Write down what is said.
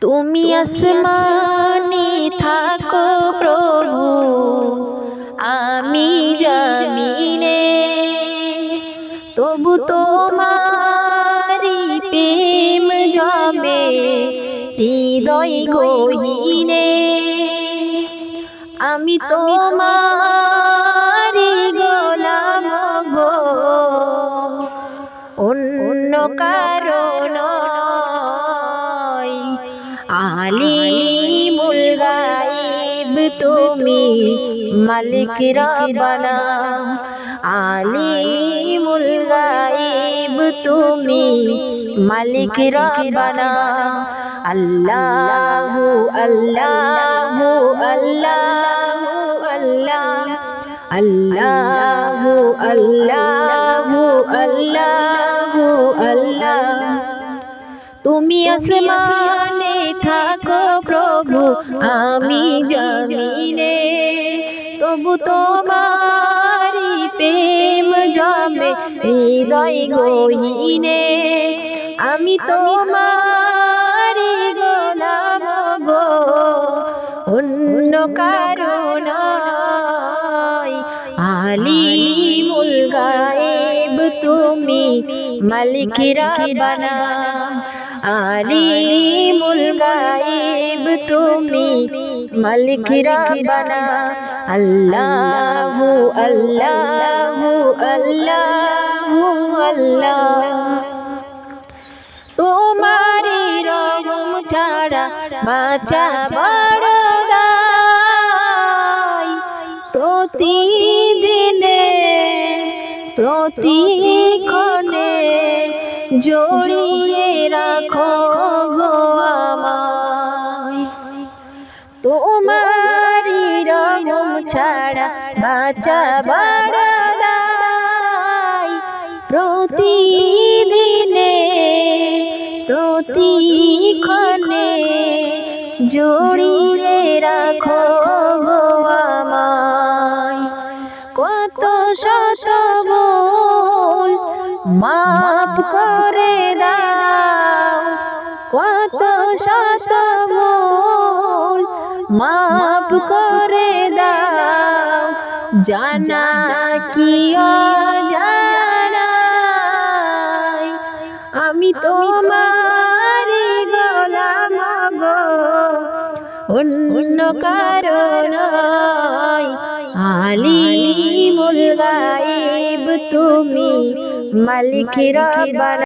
তুমি আসমানে থাকো প্রভু, আমি জমিনে, তবু তোমারি প্রেম জমে হৃদয় গহীনে। আমি তোমারি গোলাম গো, অন্য কারো নয়। আলিমুল গায়ব তুমি মালিক রব্বানা, আলিমুল গায়ব তুমি মালিক রব্বানা। আল্লাহু আল্লাহু আল্লাহু আল্লাহ, আল্লাহু আল্লাহু আল্লাহু আল্লাহ। তুমি আসমানে থাকো প্রভু, আমি জমিনে, তবু তোমারি প্রেম জমে হৃদয় গহীনে। আমি তোমারি গোলাম গো, অন্য কারো নয়। আলিমুল গায়ব তুমি মালিক রব্বানা, আলিমুল গায়ব তুমি মালিক রব্বানা। আল্লাহু আল্লাহু আল্লাহু আল্লাহ। তোমারি রহম ছাড়া বাঁচা বড় দায়। প্রতিদিনে প্রতিক্ষণে জড়িয়ে রাখো গো আমায়। তোমারি রহম ছাড়া বাঁচা বড় দায়। প্রতিদিনে প্রতিক্ষণে জড়িয়ে রাখো গো আমায়। কত শত ভুল মাফ করে দাও, কত শত ভুল মাফ করে দাও। জানা কি অজানায় আমি তোমারি গোলাম গো, অন্য কারো নয়। আলিমুল গায়ব তুমি মালিক রব্বানা।